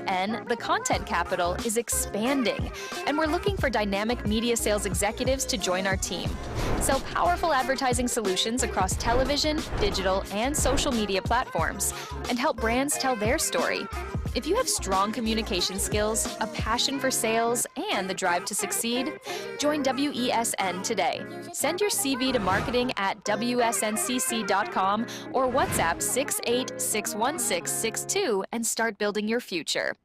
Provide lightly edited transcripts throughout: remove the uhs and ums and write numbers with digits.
WESN, the content capital, is expanding, and we're looking for dynamic media sales executives to join our team. Sell powerful advertising solutions across television, digital, and social media platforms, and help brands tell their story. If you have strong communication skills, a passion for sales, and the drive to succeed, join WESN today. Send your CV to marketing@wsncc.com or WhatsApp 68-61662 and start building your future.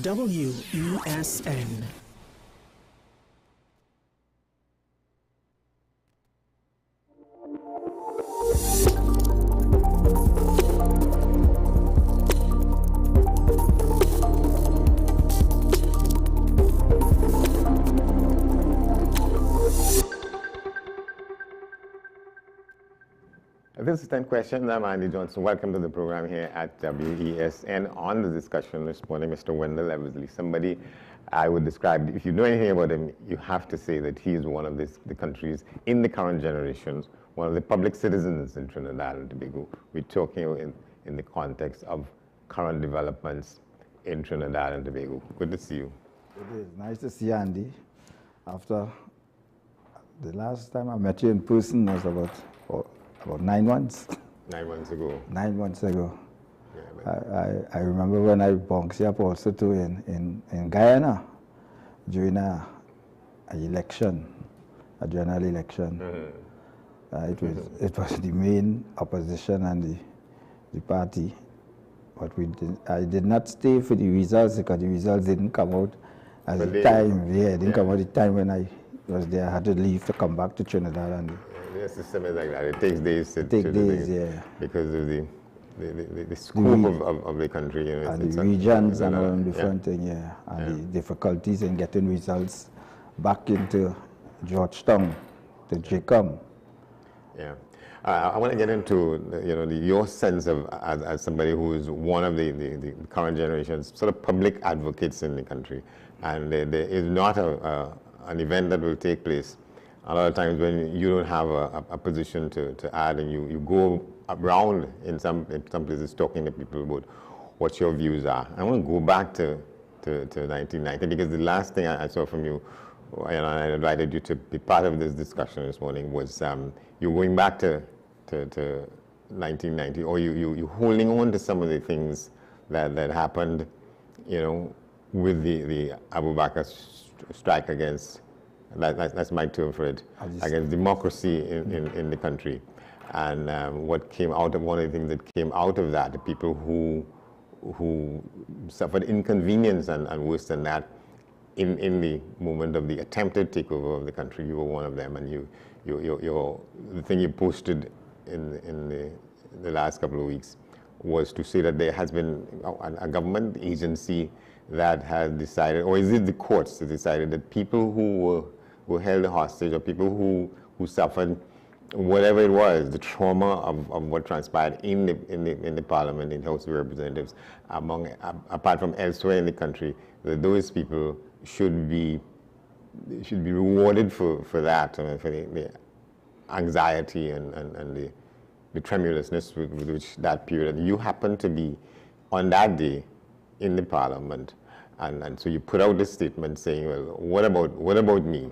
WESN. This is 10 questions. I'm Andy Johnson. Welcome to the program here at WESN. On the discussion this morning, Mr. Wendell Eversley, somebody I would describe, if you know anything about him, you have to say that he is one of the country's, in the current generations, one of the public citizens in Trinidad and Tobago. We're talking in the context of current developments in Trinidad and Tobago. Good to see you. It is nice to see you, Andy. After the last time I met you in person was about 9 months. 9 months ago. 9 months ago. Yeah, I remember when I bounced up also too in Guyana during a election, a general election. Mm-hmm. It was the main opposition and the party, but I did not stay for the results because the results didn't come out at the time. Yeah, it didn't come out at the time when I was there. I had to leave to come back to Trinidad and. The system is like that. It takes days to yeah. Because of the scope of the country. You know, and the regions and all different things, yeah. And the difficulties in getting results back into Georgetown, to JCOM. Yeah. I want to get into your sense of as somebody who is one of the current generation's sort of public advocates in the country, and there is not an event that will take place a lot of times when you don't have a position to add, and you go around in some places talking to people about what your views are. I want to go back to 1990 because the last thing I saw from you, and I invited you to be part of this discussion this morning, was you going back to 1990, or you holding on to some of the things that happened, with the Abu Bakr strike against. That's my term for it, against democracy in the country. And what came out of one of the things that came out of that, the people who suffered inconvenience and worse than that in the moment of the attempted takeover of the country, you were one of them. And the thing you posted in the last couple of weeks was to say that there has been a government agency that has decided, or is it the courts that decided that people who were held hostage, or people who suffered whatever it was, the trauma of what transpired in the Parliament, in the House of Representatives, apart from elsewhere in the country, that those people should be rewarded for that, for the anxiety and the tremulousness with which that period. And you happened to be on that day in the Parliament, and so you put out this statement saying, well, what about me?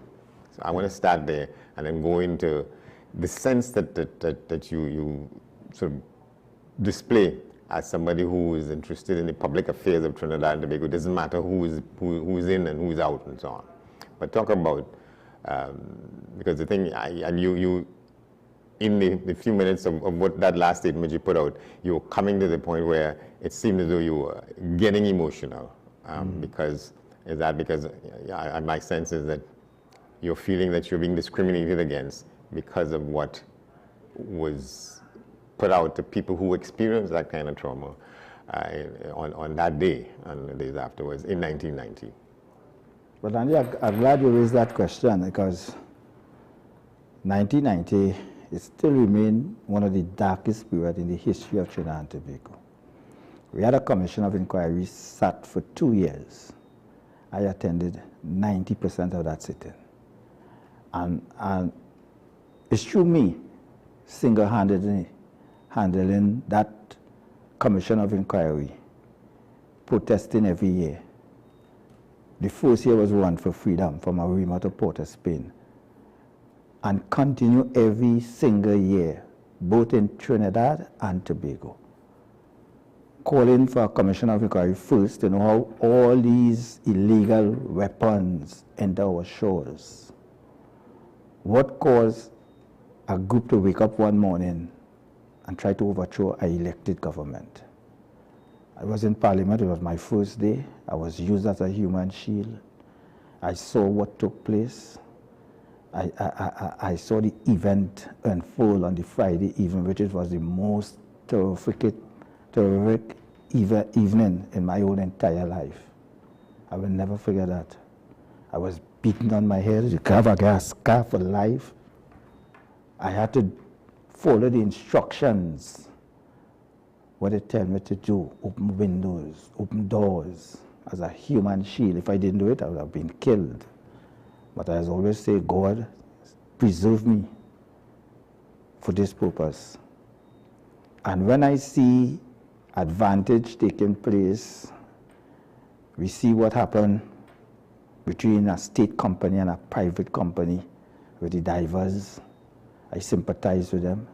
So I want to start there and then go into the sense that you sort of display as somebody who is interested in the public affairs of Trinidad and Tobago. It doesn't matter who is in and who is out and so on. But talk about, because the thing, and you in the few minutes of what that last statement you put out, you were coming to the point where it seemed as though you were getting emotional, because my sense is that you're feeling that you're being discriminated against because of what was put out to people who experienced that kind of trauma on that day and the days afterwards in 1990. But Andy, I'm glad you raised that question, because 1990, it still remains one of the darkest periods in the history of Trinidad and Tobago. We had a commission of inquiry sat for 2 years. I attended 90% of that sitting. And it's through me, single-handedly handling that commission of inquiry, protesting every year. The first year was Run for Freedom from Arima to Port of Spain, and continue every single year, both in Trinidad and Tobago, calling for a commission of inquiry first to know how all these illegal weapons enter our shores. What caused a group to wake up one morning and try to overthrow an elected government? I was in Parliament. It was my first day. I was used as a human shield. I saw what took place. I saw the event unfold on the Friday evening, which was the most terrific evening in my own entire life. I will never forget that. I was beaten on my head. You have a gas scar for life. I had to follow the instructions, what they tell me to do: open windows, open doors, as a human shield. If I didn't do it, I would have been killed. But I always say, God, preserve me for this purpose. And when I see advantage taking place, we see what happened between a state company and a private company with the divers. I sympathize with them.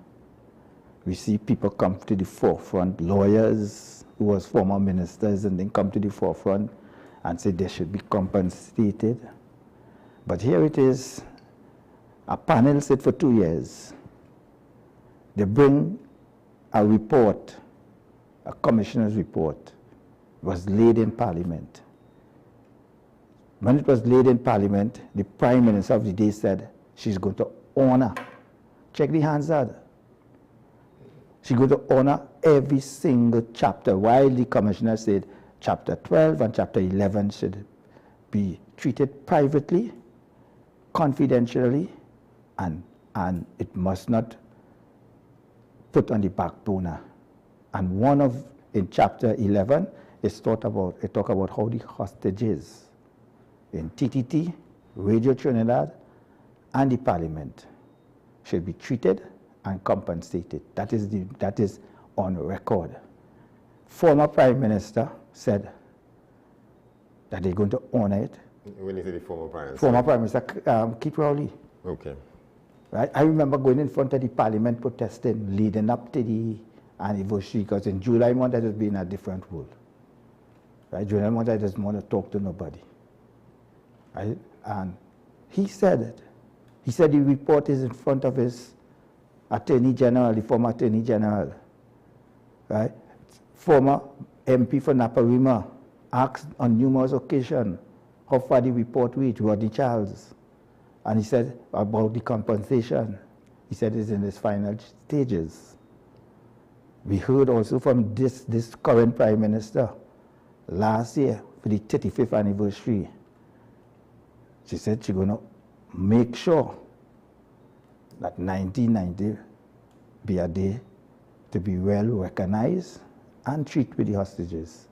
We see people come to the forefront, lawyers who was former ministers, and then come to the forefront and say they should be compensated. But here it is, a panel sit for 2 years. They bring a report, a commissioner's report, was laid in Parliament. When it was laid in Parliament, the Prime Minister of the day said she's going to honor, check the Hansard, she's going to honor every single chapter, while the commissioner said chapter 12 and chapter 11 should be treated privately, confidentially, and it must not put on the back burner. And in chapter 11, it talk about how the hostages in TTT, Radio Trinidad, and the Parliament should be treated and compensated. That is on record. Former Prime Minister said that they're going to honor it. When you say the former Prime Minister? Former Prime Minister Keith Rowley. Okay. Right? I remember going in front of the Parliament protesting, leading up to the anniversary, because in July month I just be in a different world. Right? July month I just want to talk to nobody. Right? And he said it. He said the report is in front of his Attorney General, the former Attorney General. Right? Former MP for Naparima asked on numerous occasions how far the report reached, Rodney Charles. And he said about the compensation, he said it's in its final stages. We heard also from this current Prime Minister last year for the 35th anniversary. She said she's going to make sure that 1990 be a day to be well recognized and treat with the hostages.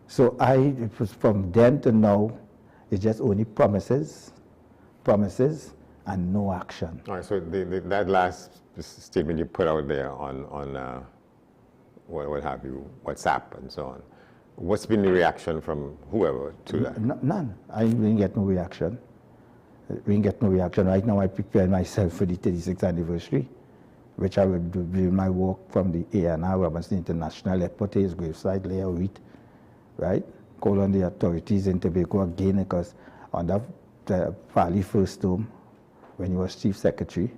So it was from then to now, it's just only promises, and no action. All right, so that last statement you put out there on what have you, WhatsApp and so on, what's been the reaction from whoever to that? None. I didn't get no reaction. Right now I prepare myself for the 36th anniversary, which I will do my work from the ANR, Robinson International Airport, his graveside, lay a wreath, right? Call on the authorities in Tobago again, because on the Farley first term, when he was Chief Secretary,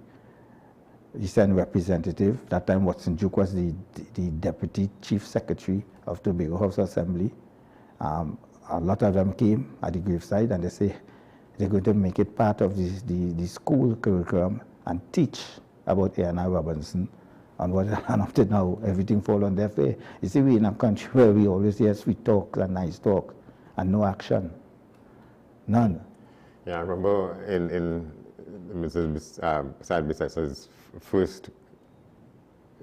he sent a representative. That time Watson Duke was the Deputy Chief Secretary of Tobago House Assembly. A lot of them came at the graveside and they they're going to make it part of the school curriculum and teach about A&R Robinson. And up to now, everything fall on deaf ear. You see, we in a country where we always hear sweet talk and nice talk, and no action. None. Yeah, I remember in Mrs. Bissa's first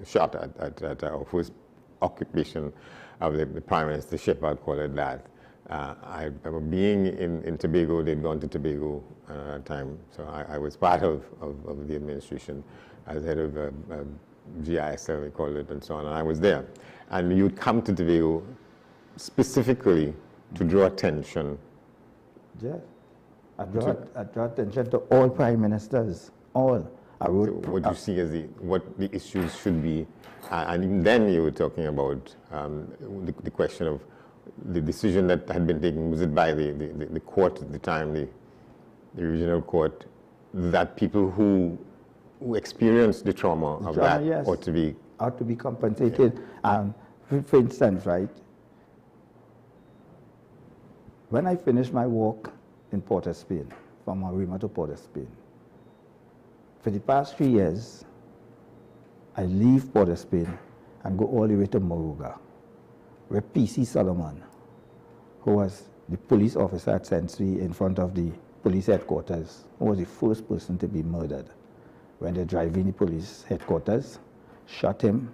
shot at our first occupation of the prime ministership, I'd call it that. I remember being in Tobago. They'd gone to Tobago at a time, so I was part of the administration as head of GISL, we call it, and so on, and I was there. And you'd come to Tobago specifically to draw attention. Yeah, I draw attention to all prime ministers, all. I wrote, so what you see as what the issues should be, and even then you were talking about the question of the decision that had been taken. Was it by the court at the time, the regional court, that people who experienced the trauma of that, yes, ought to be compensated? Yeah. For instance, right, when I finished my walk in Port of Spain, from Arima to Port of Spain, for the past 3 years, I leave Port of Spain and go all the way to Moruga, where P.C. Solomon, who was the police officer at Sensory in front of the police headquarters, who was the first person to be murdered. When they're driving the police headquarters, shot him,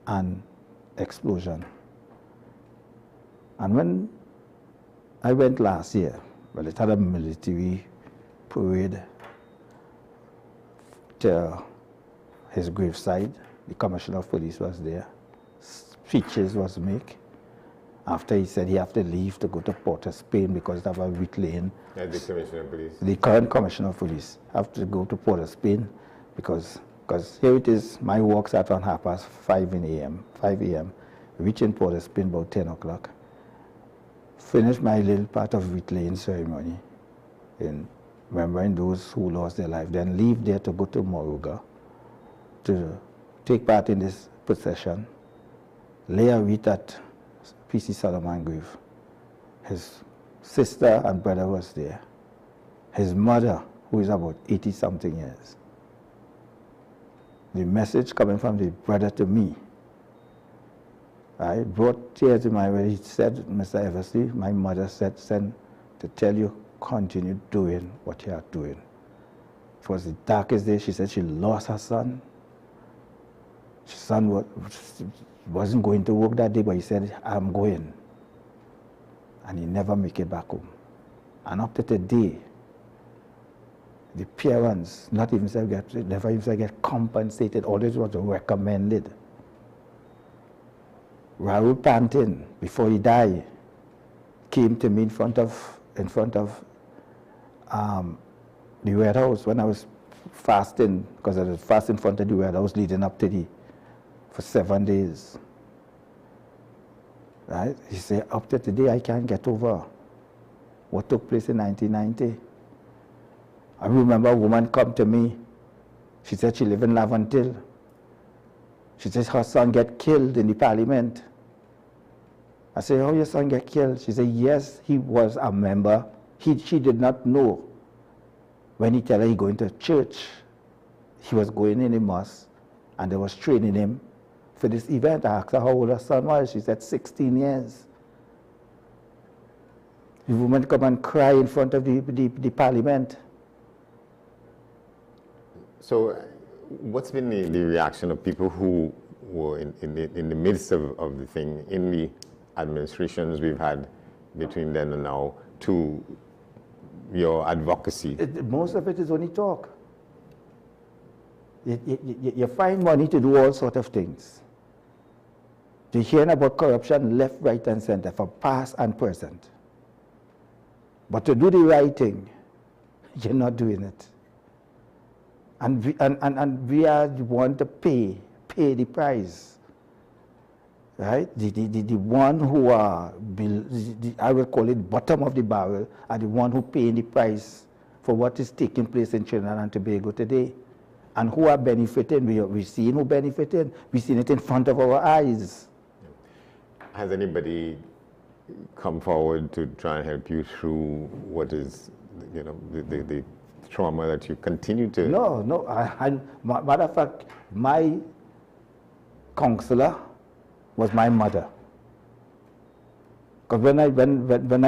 and explosion. And when I went last year, well, it had a military parade to his graveside. The commissioner of police was there. Speeches was made. After he said he had to leave to go to Port of Spain because of a weak lane. Yeah, the commissioner of police. The current commissioner of police have to go to Port of Spain because here it is, my walk starts on 5 a.m. Reaching Port of Spain about 10 o'clock. Finish my little part of weak lane ceremony in remembering those who lost their life. Then leave there to go to Moruga to take part in this procession. Lay a wreath at P.C. Solomon grave. His sister and brother was there. His mother, who is about 80-something years. The message coming from the brother to me, I brought tears to my eyes. He said, Mr. Eversley, my mother said, send to tell you, continue doing what you are doing. It was the darkest day. She said she lost her son. Her son wasn't going to work that day, but he said, I'm going. And he never make it back home. And up to today, the parents never even get compensated. All this was recommended. Raoul Pantin, before he died, came to me in front of the Red House when I was fasting, because I was fasting in front of the Red House leading up to for 7 days. Right? He said, up to today, I can't get over what took place in 1990. I remember a woman come to me. She said she lived in Laventille. She said her son get killed in the parliament. I said, how your son get killed? She said, yes, he was a member. She did not know. When he tell her he going to church, he was going in a mosque, and they was training him for this event. I asked her how old her son was. She said 16 years. The woman come and cry in front of the parliament. So what's been the reaction of people who were in the midst of the thing, in the administrations we've had between then and now, to your advocacy? Most of it is only talk. You find money to do all sorts of things. You're hearing about corruption left, right, and center for past and present. But to do the right thing, you're not doing it. And we are the one to pay the price. Right? The one who are, I will call it bottom of the barrel, are the one who pay the price for what is taking place in Trinidad and Tobago today. And who are benefiting? We've seen who benefited. We've seen it in front of our eyes. Has anybody come forward to try and help you through what is you know, the trauma that you continue to... No. Matter of fact, my counselor was my mother. Because when I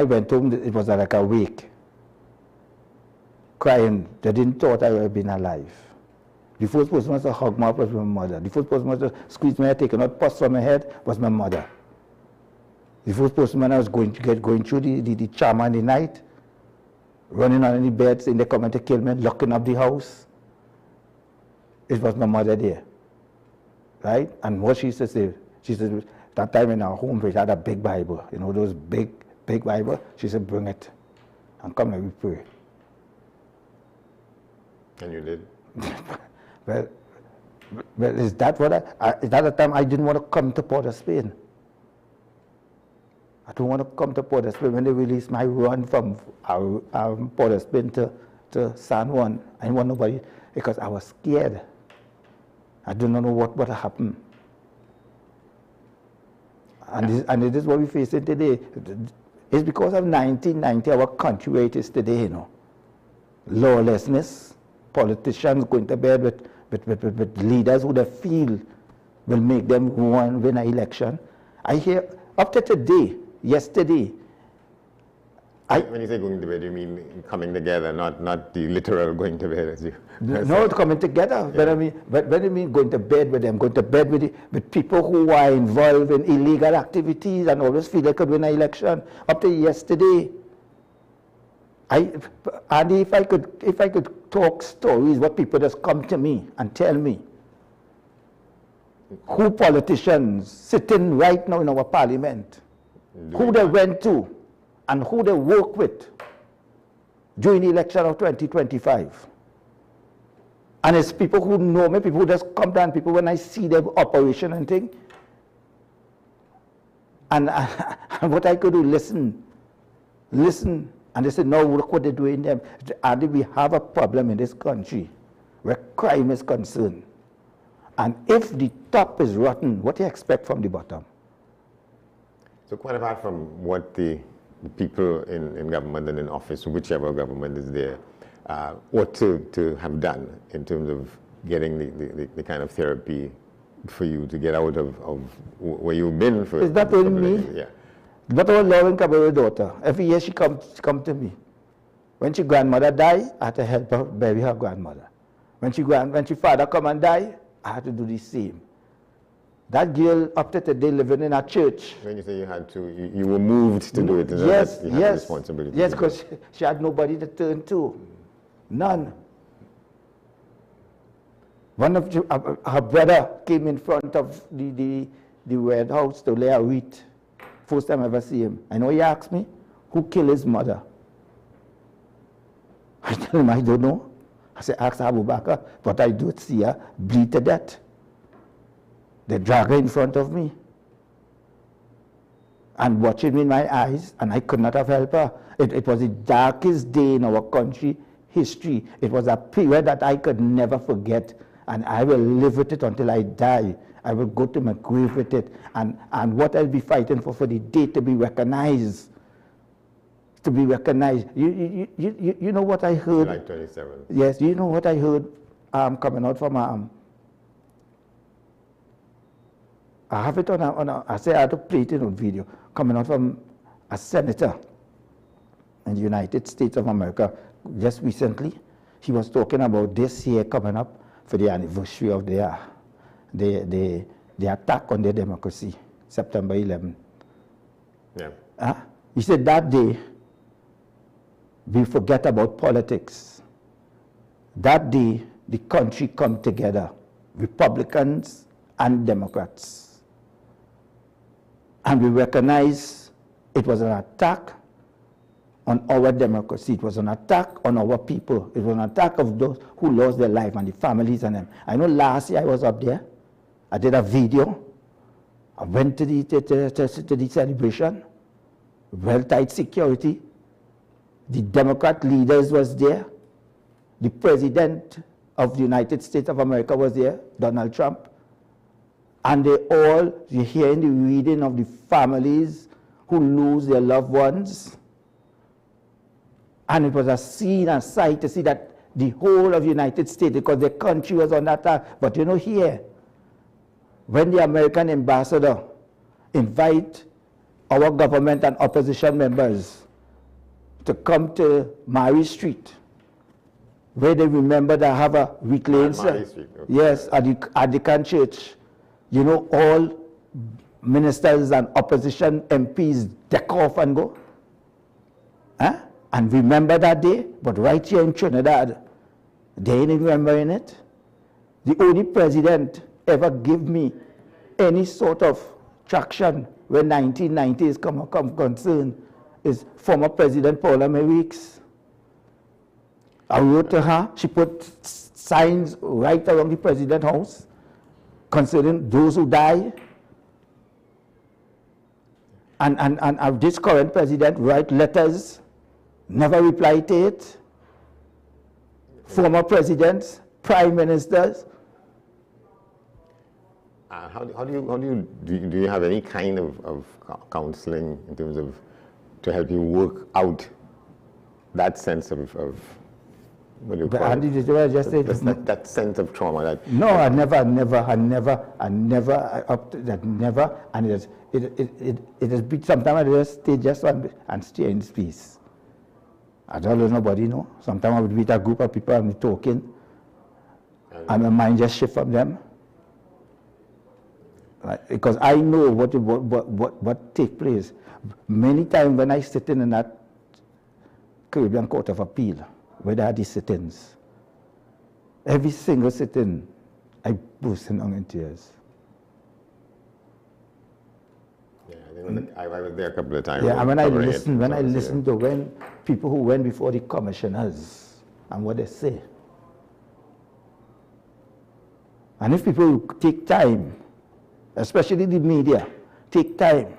went home, it was like a week. Crying. They didn't thought I would have been alive. The first person to hug me up was my mother. The first person to squeeze me, taking out pus from my head was my mother. The first person when I was going through the trauma in the night, running on the beds, and they coming to kill me, locking up the house. It was my mother there. Right? And what she used to say, she said, that time in our home, we had a big Bible, you know, those big Bible. She said, bring it and come and we pray. And you did? Well, is that what is that the time I didn't want to come to Port of Spain? I don't want to come to Port of Spain. When they released my run from Port of Spain to San Juan, I didn't want nobody, because I was scared. I did not know what would happen. And it is what we're facing today. It's because of 1990, our country where it is today, you know. Lawlessness, politicians going to bed with leaders who they feel will make them win an election. I hear, up to today, yesterday, when you say going to bed, you mean coming together, not the literal going to bed as you... No, coming together. Yeah. But when I mean going to bed with them, going to bed with people who are involved in illegal activities and always feel they could win an election. Up to yesterday, Andy, if I could talk stories, what people just come to me and tell me, who politicians sitting right now in our parliament, who they went to, and who they work with during the election of 2025. And it's people who know me, people who just come down, people when I see their operation and thing. And what I could do, listen. And they say, no, look what they're doing them. And we have a problem in this country where crime is concerned. And if the top is rotten, what do you expect from the bottom? So quite apart from what the people in government and in office, whichever government is there, ought to have done in terms of getting the kind of therapy for you to get out of where you've been for... Is that only me? Yeah. But our Lauren Cabaret's daughter, every year she come to me. When she grandmother died, I had to help her bury her grandmother. When she father come and die, I had to do the same. That girl up to today living in a church. When you say you had to, you were moved to do it. Yes, you had responsibility. Yes, because she had nobody to turn to. None. One of her brother came in front of the red house to lay a wreath. First time I ever see him. I know he asked me, who killed his mother? I tell him, I don't know. I say, ask Abu Bakr, but I do see her bleed to death. They drag her in front of me and watching me in my eyes, and I could not have helped her. It was the darkest day in our country history. It was a period that I could never forget, and I will live with it until I die. I will go to my grave with it, and what I'll be fighting for the day to be recognized. To be recognized. You know what I heard? July 27. Yes, you know what I heard coming out from I have it I say I had to play it on video, coming out from a senator in the United States of America just recently. He was talking about this year coming up for the anniversary of the attack on their democracy, September 11. Yeah. He said that day, we forget about politics. That day, the country come together, Republicans and Democrats. And we recognize it was an attack on our democracy. It was an attack on our people. It was an attack of those who lost their life and the families and them. I know last year I was up there. I did a video. I went to the celebration. Well-tight security. The Democrat leaders was there. The President of the United States of America was there, Donald Trump. And you're hearing the reading of the families who lose their loved ones. And it was a scene and sight to see that the whole of the United States, because the country was under attack. But you know, here, when the American ambassador invite our government and opposition members to come to Mary Street, where they remember that have a reclaimed, Mary Street, okay. Yes, at the Anglican Church, you know, all ministers and opposition MPs deck off and go. Huh? And remember that day, but right here in Trinidad, they ain't remembering it. The only president ever give me any sort of traction when 1990 is come concern is former President Paula May Weeks. I wrote to her, she put signs right around the President House concerning those who die. And this current president write letters, never reply to it. Former presidents, prime ministers. How do you have any kind of counseling in terms of to help you work out that sense of what do you call it? Just say, that sense of trauma? That, no, I never, up to that, never, and it has been, sometimes I just stay just and stay in peace. I don't let nobody know. Sometimes I would meet a group of people and be talking, and my mind just shift from them. Right? Because I know what take place. Many times when I sit in that Caribbean Court of Appeal, where there are these sit-ins, every single sit-in, I burst in tears. I was there a couple of times. Yeah, and when I listen to when people who went before the commissioners and what they say. And if people take time, especially the media, take time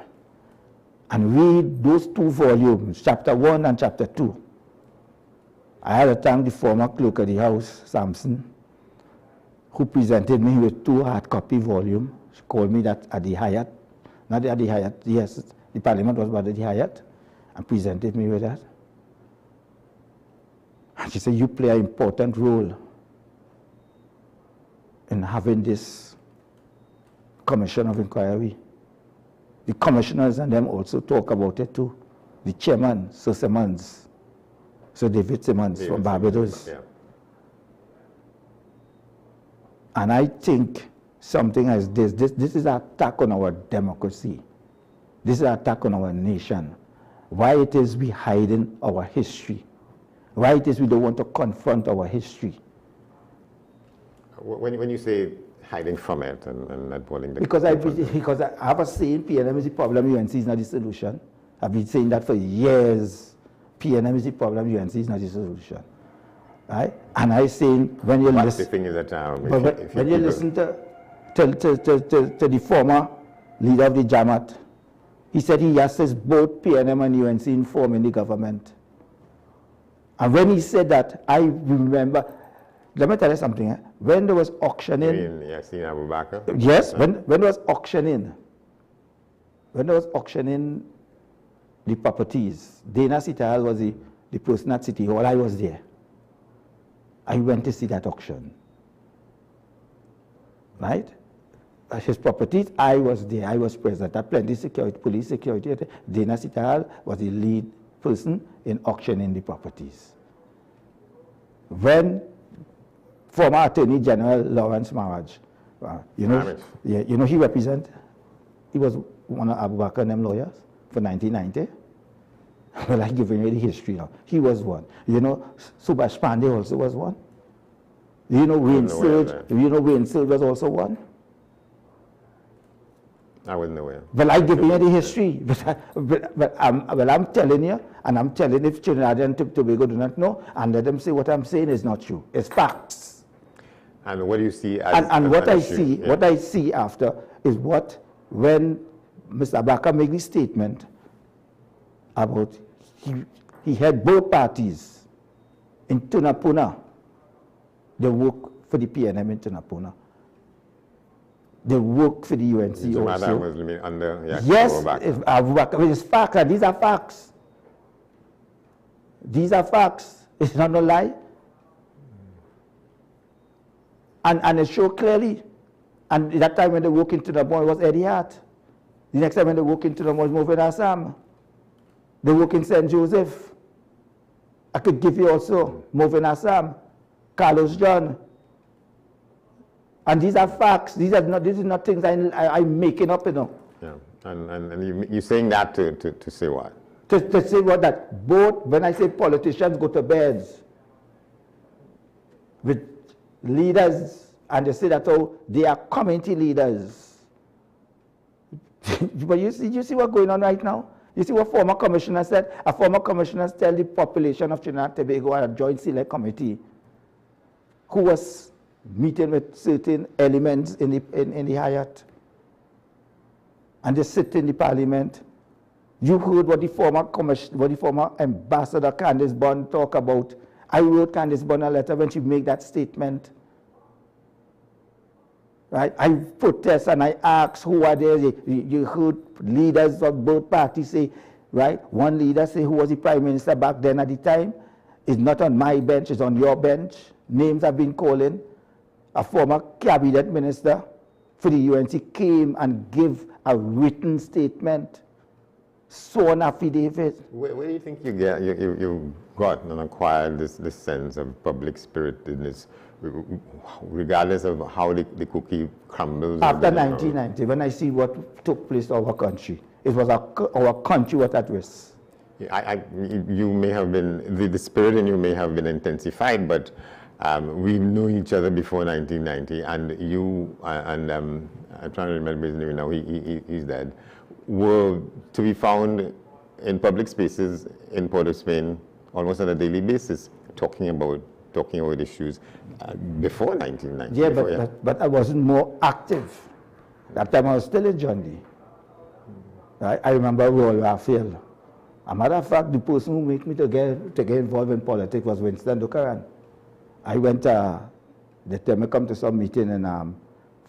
and read those 2 volumes, chapter 1 and chapter 2. I had to thank the former clerk of the House, Sampson, who presented me with 2 hard copy volumes. She called me that at the Hyatt. Not at the Hyatt, yes, the Parliament was at the Hyatt, and presented me with that. And she said, you play an important role in having this commission of inquiry. The commissioners and them also talk about it too. The chairman, Sir Simmons, Sir David Simmons from Barbados. Yeah. And I think something as this is an attack on our democracy. This is an attack on our nation. Why it is we hiding our history. Why it is we don't want to confront our history. When you say hiding from it and not pulling the... Because I have a saying, PNM is the problem, UNC is not the solution. I've been saying that for years. PNM is the problem, UNC is not the solution. Right? And I saying, when you listen... the thing is that... when you listen to the former leader of the Jamaat, he said he assists both PNM and UNC in forming the government. And when he said that, I remember, let me tell you something. When there was auctioning... Yasin Abu Bakr? Yes, when there was auctioning the properties, Dana Sital was the person at City Hall. I was there. I went to see that auction. Right? His properties, I was there, I was present. I had plenty of security, police security. Dana Sital was the lead person in auctioning the properties. When former Attorney General Lawrence Marriage, he was one of Abu Bakr and them lawyers for 1990. Well, I'm giving you the history now. He was one. You know, Subhash Pandey also was one. You know, Wayne Sird was also one. I wasn't aware. Well, I'm giving you the history. But I'm telling you, and I'm telling if Trinidad and Tobago do not know, and let them say what I'm saying is not true. It's facts. And what do you see as... And what I see after is when Mr. Abaka made the statement about he had both parties in Tunapuna. They work for the PNM in Tunapuna. They work for the UNC also. Was under yes, it's fact. These are facts. These are facts. It's not a lie. And it showed clearly. And that time when they walked into the mall, it was Eddie Hart. The next time when they walked into the mall, it was Moving Assam. They walked in St. Joseph. I could give you also Moving Assam, Carlos John. And these are facts. These is not things I'm making up, you know. Yeah. And you're saying that to say what? To say what? That both, when I say politicians go to beds with leaders, and they say that, oh, they are community leaders. But you see what's going on right now? You see what former commissioner said? A former commissioner tell the population of Trinidad and Tobago at a joint select committee who was meeting with certain elements in the Hyatt. And they sit in the parliament. You heard what the former ambassador Candice Bond talk about. I wrote Candice Bond a letter when she made that statement. Right? I protest and I ask who are there. You heard leaders of both parties say, right? One leader say, who was the prime minister back then at the time? It's not on my bench, it's on your bench. Names have been calling. A former cabinet minister for the UNC came and gave a written statement, sworn affidavit. Where do you think you got and acquired this sense of public spiritedness, regardless of how the cookie crumbles? After 1990, when I see what took place in our country, it was our country was at risk. You may have been, the spirit in you may have been intensified, but we knew each other before 1990, and you, I'm trying to remember his name now, he's dead, were to be found in public spaces in Port of Spain almost on a daily basis, talking about issues before 1990. Yeah, but I wasn't more active. That time I was still in John D. Right? I remember Royal Raphael. As a matter of fact, the person who made me to get involved in politics was Winston Dukaran. I went, they tell me come to some meeting in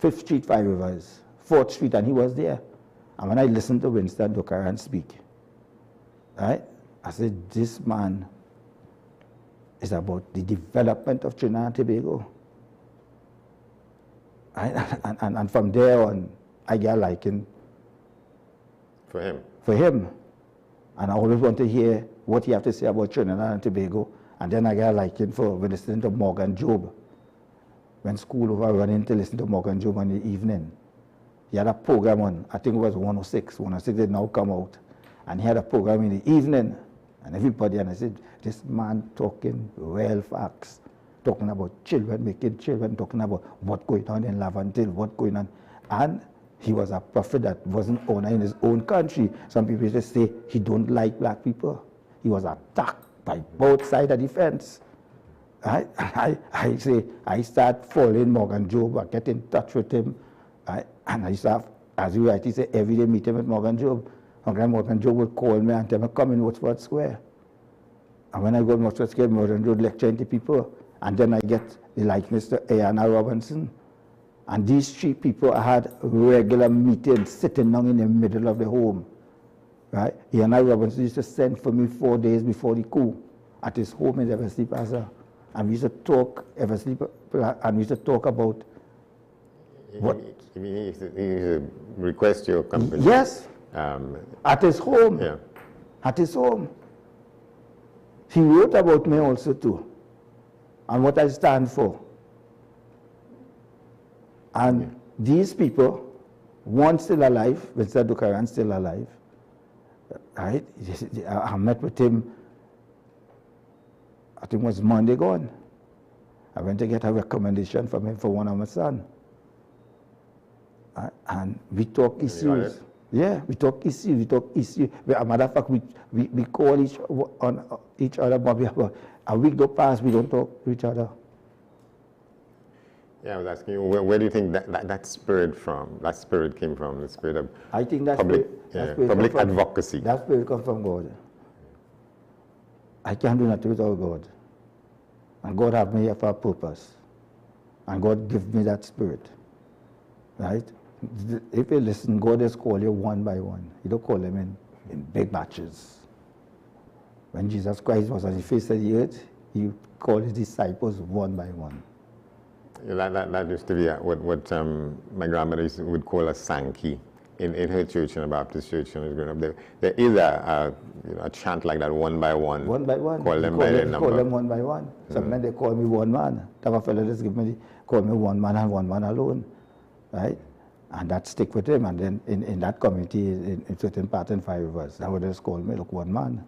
5th Street, 5 Rivers, 4th Street, and he was there. And when I listened to Winston Dukaran speak, right, I said, this man is about the development of Trinidad and Tobago. Right? And from there on, I got a liking for him. For him. And I always want to hear what he have to say about Trinidad and Tobago. And then I got a liking for listening to Morgan Job. When school over, I went in to listen to Morgan Job in the evening. He had a program on, I think it was 106. 106 did now come out. And he had a program in the evening. And everybody, and I said, this man talking real facts, talking about children, making children, talking about what's going on in Laventille, what's going on. And he was a prophet that wasn't honored in his own country. Some people just say he don't like black people. He was attacked by both sides of the fence. I say, I start following Morgan Job, I get in touch with him, and I start, as you rightly say, every day meeting with Morgan Job. Morgan Job would call me and tell me, come in Watford Square. And when I go to Watford Square, Morgan Job lecturing to people, and then I get the likeness to Ayana Robinson. And these three people had regular meetings sitting down in the middle of the home. Right? Ayana Robinson used to send for me 4 days before the coup at his home in Eversley Plaza. And we used to talk and we used to talk about what. You mean he used to request your company? Yes. At his home. Yeah. At his home. He wrote about me also too, and what I stand for. And these people, one still alive, Mr. Dukaran still alive. Right? I met with him, I think it was Monday gone. I went to get a recommendation from him for one of my sons. And we talk issues. Yeah, we talk issues. As a matter of fact, we call each other, but a week go past, we don't talk to each other. Yeah, I was asking you, where do you think that spirit came from? The spirit of I think that public advocacy. That spirit comes from God. I can't do nothing without God. And God have me here for a purpose. And God give me that spirit. Right? If you listen, God just call you one by one. He don't call them in big batches. When Jesus Christ was on the face of the earth, he called his disciples one by one. That used to be what my grandmother would call a Sankey in her church, in a Baptist church. When I was growing up, there is a chant like that, one by one. One by one. Call them by their number. Call them one by one. Sometimes they call me one man. Have a fellow just call me one man and one man alone, right? And that stick with him. And then in that community, in certain part in 5 of us, that would just call me, look, one man.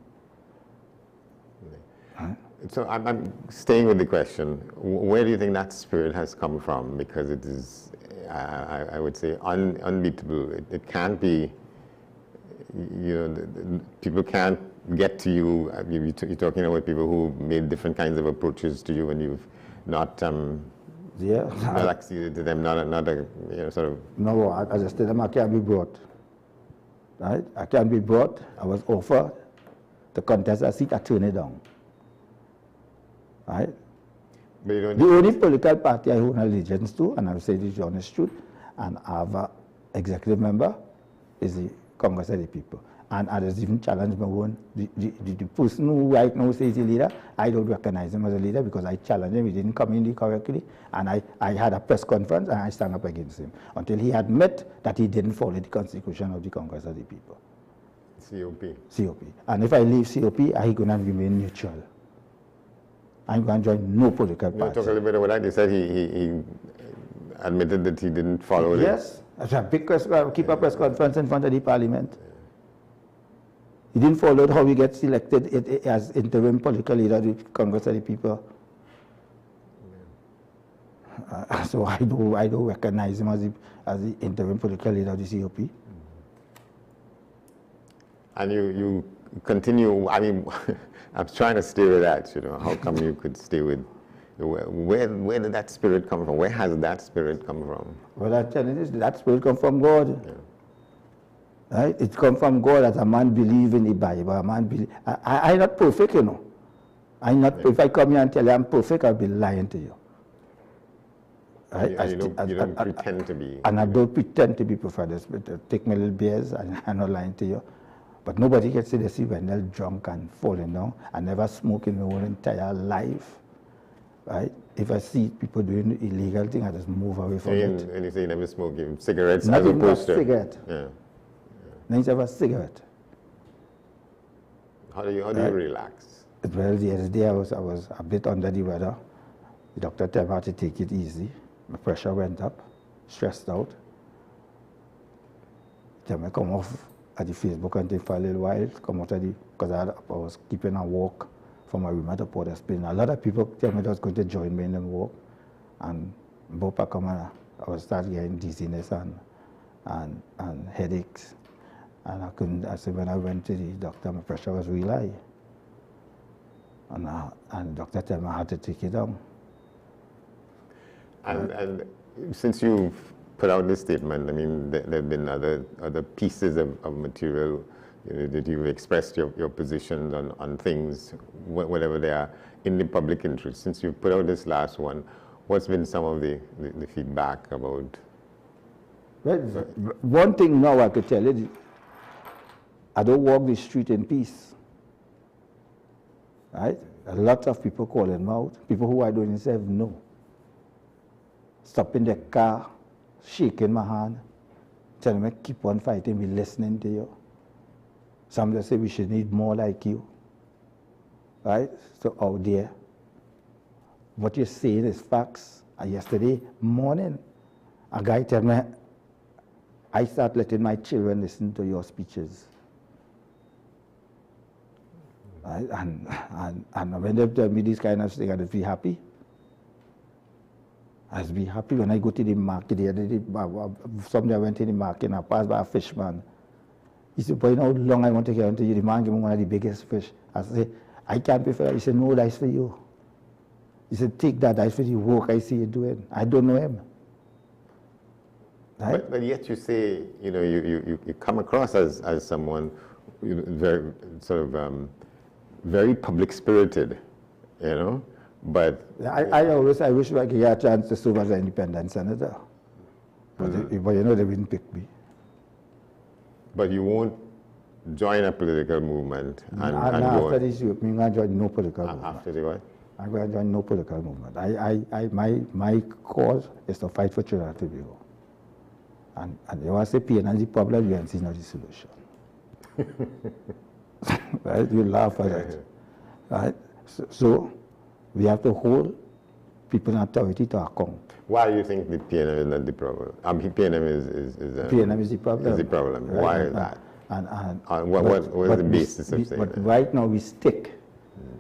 Right. So I'm staying with the question, where do you think that spirit has come from? Because it is, I would say, unbeatable. It can't be, people can't get to you. You're talking about people who made different kinds of approaches to you and you've not not acceded to them, not a, sort of... No, as I said, I can't be brought. Right? I can't be brought. I was offered to contest a seat, I turned it down. Right? But you don't... The only political party I own allegiance to, and I'll say this is honest truth, and I have an executive member, is the Congress of the People. And I just even challenge my own, the person who right now says the leader, I don't recognize him as a leader because I challenged him, he didn't come in correctly, and I had a press conference and I stand up against him until he admit that he didn't follow the constitution of the Congress of the People. COP. And if I leave COP, I'm going to remain neutral. I'm going to join no political party. Talk a little bit about that. You said he admitted that he didn't follow it. Yes. That's a big keep a press conference in front of the parliament. He didn't follow how he gets elected as interim political leader of the Congress of the People. So I don't recognize him as the interim political leader of the COP. And you continue, I mean, I'm trying to stay with that, how come you could stay with, where did that spirit come from? Where has that spirit come from? Well, I tell you this, that spirit come from God. Yeah. Right? It comes from God as a man believe in the Bible. A man believe. I'm not perfect, I'm not. If I come here and tell you I'm perfect, I'll be lying to you. Right? You don't pretend to be. And I don't pretend to be perfect. Take my little beers, and I'm not lying to you. But nobody can say they see when they're drunk and falling down. I never smoke in my whole entire life. Right? If I see people doing illegal things, I just move away from it. And you say you never smoke cigarettes not as opposed to... cigarette. Yeah. Not even a cigarette. How do you relax? Well, the other day I was a bit under the weather. The doctor told me to take it easy. My pressure went up, stressed out. Tell me come off at the Facebook and take for a little while, come out of the, because I was keeping a walk from my room at the Port of Spain. A lot of people tell me they was going to join me in the walk. And both I come and I was starting getting dizziness and headaches. And I couldn't, I said when I went to the doctor, my pressure was really high. And the doctor told me I had to take it down. And since you've put out this statement, I mean, there have been other pieces of material that you've expressed your positions on things, whatever they are, in the public interest. Since you've put out this last one, what's been some of the feedback about? Well, one thing now I could tell you, I don't walk the street in peace. Right? A lot of people calling me out, people who I don't even know. Stopping the car, shaking my hand, telling me keep on fighting, we're listening to you. Some just say we should need more like you. Right? So out there, what you're saying is facts. And yesterday morning, a guy told me, I start letting my children listen to your speeches. Right? And when they tell me this kind of thing, I just be happy. I just be happy when I go to the market. Someday I went to the market and I passed by a fishman. He said, boy, how long I want to get into you? The man gave me one of the biggest fish. I said, I can't pay for that. He said, no, that's for you. He said, take that, that's for the work I see you doing. I don't know him. Right? But yet you say, you come across as someone very sort of very public spirited, but I wish I could get a chance to serve as an independent senator. But they wouldn't pick me. But you won't join a political movement and after this, I'm going to join no political movement. After the what? I'm going to join no political movement. My cause is to fight for Trinidad and Tobago. And you want to say PNM is the problem, UNC is not the solution. Right? You laugh at it. Right? So we have to hold people in authority to account. Why do you think the PNM is not the problem? PNM is PNM is the problem. Is the problem. Right? Why is that? What is the basis of saying but that? Right now we stick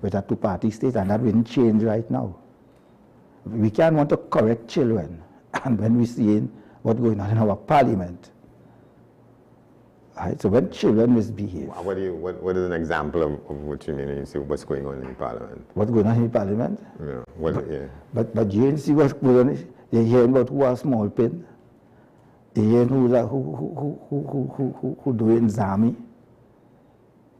with a two-party state, and that will change right now. We can't want to correct children, and when we see what's going on in our parliament. Right? So when children misbehave. What is an example of what you mean when you say what's going on in Parliament? What's going on in Parliament? Yeah. But you see what's going on. You're hearing about who are small pin. You're hearing who doing Zami.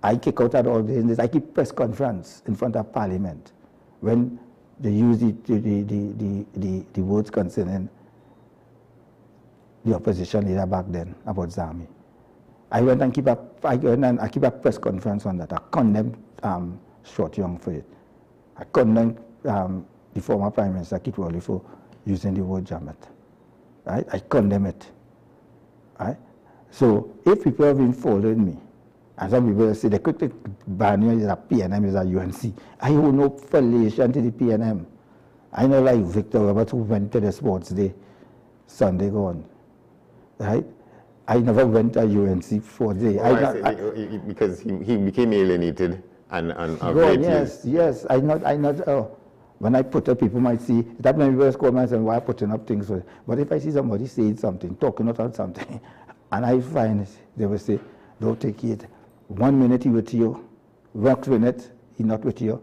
I kick out at all this. I keep press conference in front of Parliament when they use the words concerning the opposition leader back then about Zami. I went and keep a press conference on that. I condemned Short Young for it. I condemned the former Prime Minister Kitwali for using the word Jamet. Right? I condemn it. Right? So if people have been following me, and some people say they could take Banyo is a PNM, is a UNC. I have no affiliation to the PNM. I know like Victor Robert who went to the sports day Sunday gone. Right? I never went to UNC for the day. Because he became alienated and yes. I not. When I put up, people might see that many people call me and say, "Why putting up things?" But if I see somebody saying something, talking about something, and I find they will say, "Don't take it. 1 minute he with you, next minute he not with you.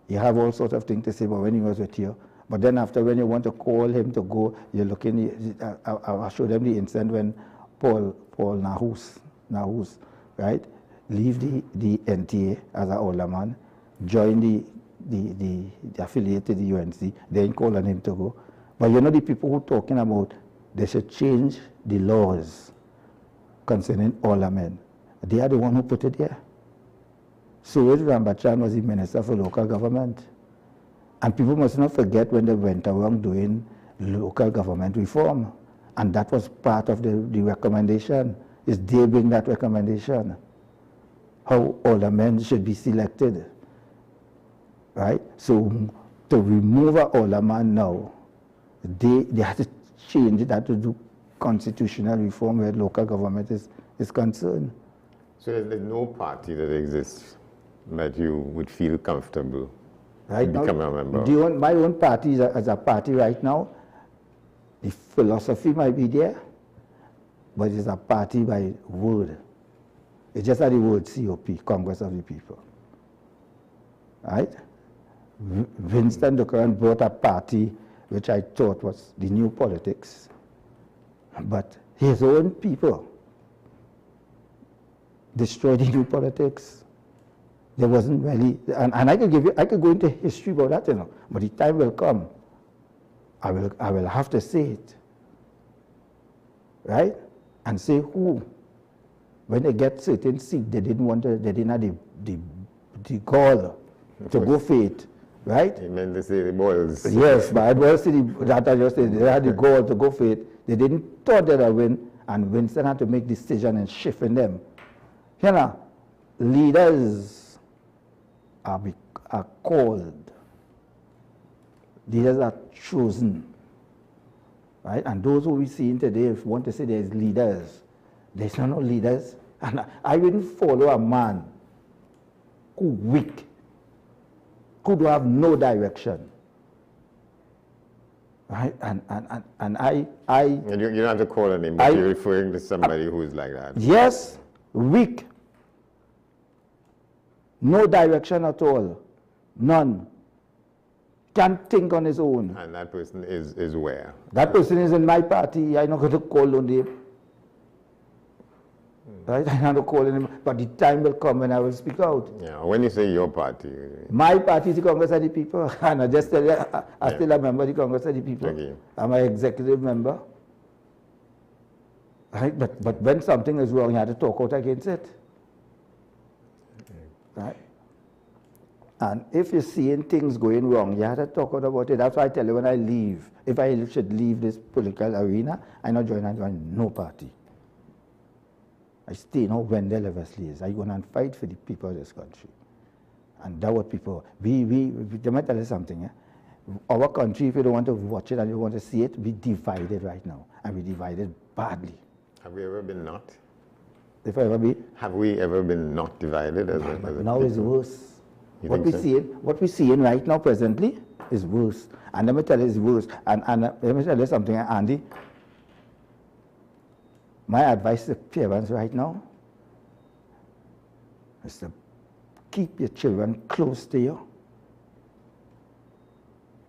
You have all sorts of things to say about when he was with you." But then after, when you want to call him to go, you're looking. I'll show them the incident when Paul Nahus, right, leave the NTA as an older man, join the affiliate to the UNC, then call on him to go. But you know the people who are talking about they should change the laws concerning older men. They are the one who put it there. Suraj Rambachan was the Minister for Local Government. And people must not forget when they went around doing local government reform. And that was part of the recommendation. Is they bring that recommendation. How older men should be selected. Right? So to remove an older man now, they have to change it, to do constitutional reform where local government is concerned. So there's no party that exists that you would feel comfortable becoming a member of? My own party as a party right now, the philosophy might be there, but it's a party by word. It's just like the word COP, Congress of the People. Right? Winston Ducaran brought a party which I thought was the new politics, but his own people destroyed the new politics. There wasn't really, and I could go into history about that, you know, but the time will come. I will have to say it, right? And say who, when they get certain seat, they didn't have the gall to go for it, right? You meant to say the boys. Yes, but I was saying that I just said they had the gall to go for it. They didn't thought that I win, and Winston had to make decision and shift in them. You know, leaders are called. Leaders are chosen, right? And those who we see today, if you want to say there's leaders, there's no leaders. And I wouldn't follow a man who weak, who do have no direction, right? And I. You don't have to call a name, but you're referring to somebody who is like that. Yes, weak, no direction at all, none. Can't think on his own. And that person is where? That person is in my party. I'm not going to call on him. Right? I'm not going to call on him. But the time will come when I will speak out. Yeah. When you say your party? My party is the Congress of the People. And I just tell you, I'm still a member of the Congress of the People. Okay. I'm an executive member. Right? But when something is wrong, you have to talk out against it. right? And if you're seeing things going wrong, you have to talk about it. That's why I tell you when I leave, if I should leave this political arena, I not join no party. I stay now when the levels is. I go and fight for the people of this country. And that's what people, they might tell you something. Our country, if you don't want to watch it and you want to see it, we divided right now. And we divided badly. Have we ever been not? If I ever be? Have we ever been not divided as a now it's worse. What we're seeing right now presently is worse. And let me tell you it's worse. And let me tell you something, Andy. My advice to parents right now is to keep your children close to you.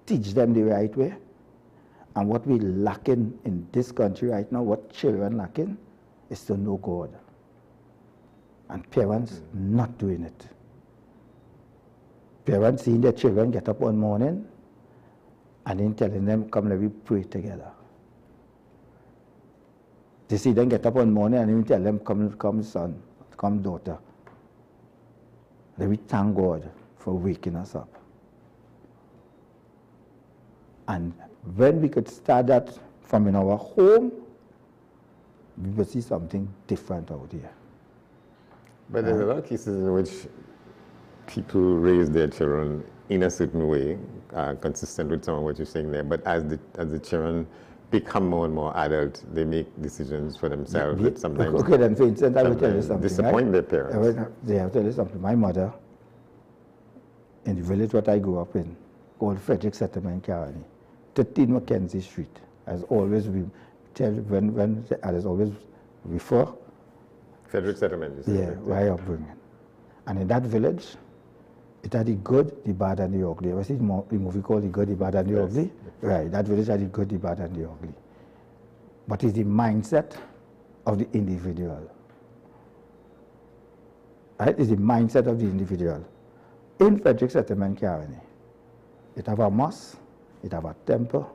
Teach them the right way. And what we're lacking in this country right now, what children lacking, is to know God. And parents not doing it. Parents seeing their children get up one morning and then telling them, come let me pray together. They see them get up one morning and then tell them, come son, come daughter. Let me thank God for waking us up. And when we could start that from in our home, we will see something different out here. But there's a lot of cases in which people raise their children in a certain way, consistent with some of what you're saying there. But as the children become more and more adult, they make decisions for themselves. That sometimes, okay, then for instance, I will tell you something. Disappoint their parents. I will tell you something. My mother, in the village what I grew up in, called Frederick Settlement, Caroni, 13 Mackenzie Street, as always we tell when as always refer. Frederick Settlement, you say? Yeah, where upbringing. And in that village, it had the good, the bad, and the ugly. Was it the movie called The Good, the Bad, and the Ugly? Right, that village had the good, the bad, and the ugly. But it's the mindset of the individual. Right, it's the mindset of the individual. In Frederick Settlement, Caroni, it have a mosque, it have a temple,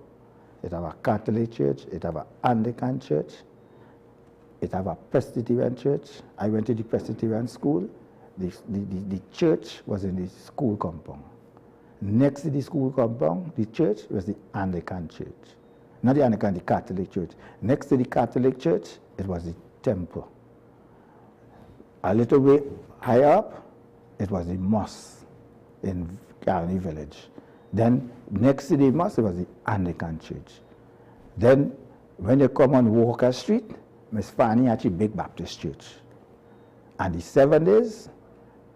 it have a Catholic church, it have an Anglican church, it have a Presbyterian church. I went to the Presbyterian school. The church was in the school compound. Next to the school compound, the church was the Anglican church. Not the Anglican, the Catholic church. Next to the Catholic church, it was the temple. A little way higher up, it was the mosque in Caroni village. Then next to the mosque, it was the Anglican church. Then when you come on Walker Street, Miss Fanny had a big Baptist church. And the 7 days,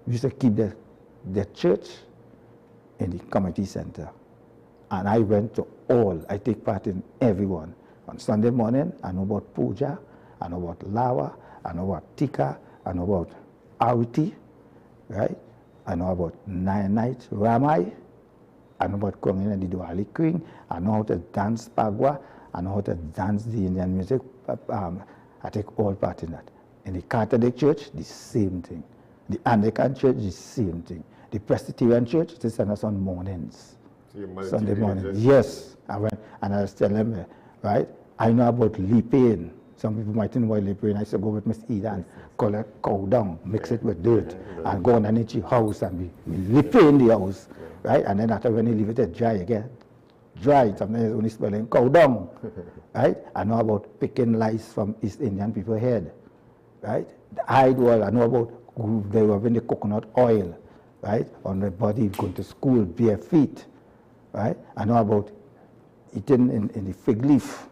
we used to keep the church in the community center. And I went to all, I take part in everyone. On Sunday morning, I know about Puja, I know about Lawa, I know about Tika, I know about Ariti, right? I know about 9 nights Ramai, I know about coming in the Diwali King, I know how to dance Pagwa, I know how to dance the Indian music. I take all part in that. In the Catholic Church, the same thing. The Anglican Church, the same thing. The Presbyterian Church, they send us on mornings. So Sunday morning. Yes. I was telling them, right, I know about leaping. Some people might think about leaping. I used to go with Miss Eda and collect cow dung, mix it with dirt, and go underneath the house and we leap in the house, right? And then after when you leave it dry again, dry, sometimes it's only smelling cow dung, right? I know about picking lice from East Indian people's head, right? The hide wall, I know about they were when the coconut oil, right? On the body, going to school, bare feet, right? I know about eating in the fig leaf,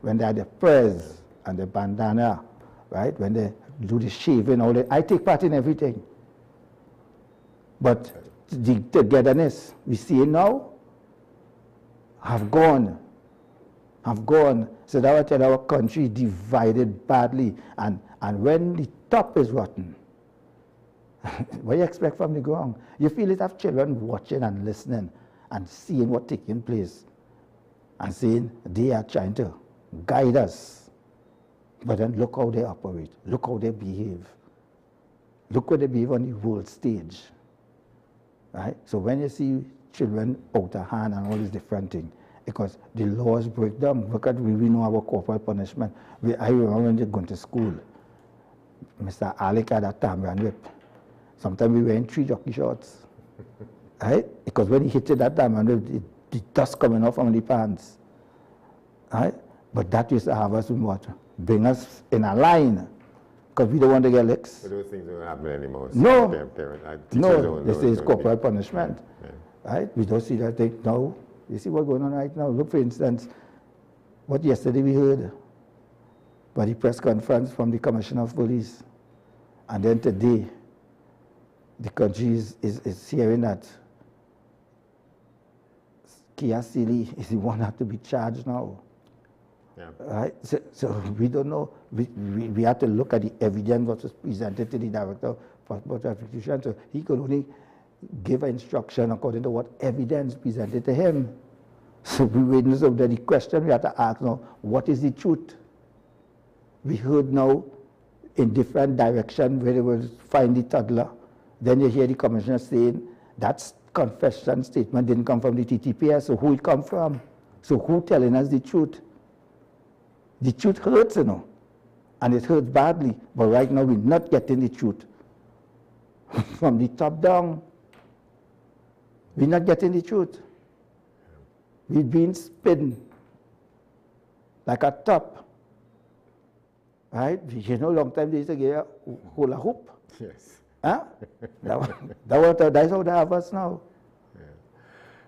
when they had the prayers and the bandana, right? When they do the shaving, all that. I take part in everything. But the togetherness we see now have gone. So that will tell our country divided badly. And when the top is rotten, what do you expect from the ground? You feel it have children watching and listening and seeing what taking place and saying they are trying to guide us. But then look how they operate. Look how they behave. Look how they behave on the world stage. Right? So when you see children out of hand and all these different things, because the laws break down. Look at we know about corporal punishment. I remember when they going to school, Mr. Alec had a Tamarind whip. Sometimes we wearing 3 jockey shorts, right? Because when he hit it that time, and the dust coming off from the pants, right? But that used to have us in what? Bring us in a line, because we don't want to get licks. But those things don't happen anymore. So No, no. this is corporal punishment, right? We don't see that thing now. You see what's going on right now? Look, for instance, what yesterday we heard by the press conference from the Commissioner of Police, and then today, the country is hearing that Kia Sealy is the one that have to be charged now. Yeah. Right? So we don't know. We have to look at the evidence that was presented to the Director of Passport Verification. So he could only give an instruction according to what evidence presented to him. So we witness of the question we have to ask now, what is the truth? We heard now in different directions where they will find the toddler. Then you hear the Commissioner saying that confession statement didn't come from the TTPS, so who it come from? So who telling us the truth? The truth hurts, you know, and it hurts badly. But right now we're not getting the truth from the top down. We're not getting the truth. We're being spin like a top, right? You know, long time they used to get a hula hoop. Yes. Huh? That's how they have us now.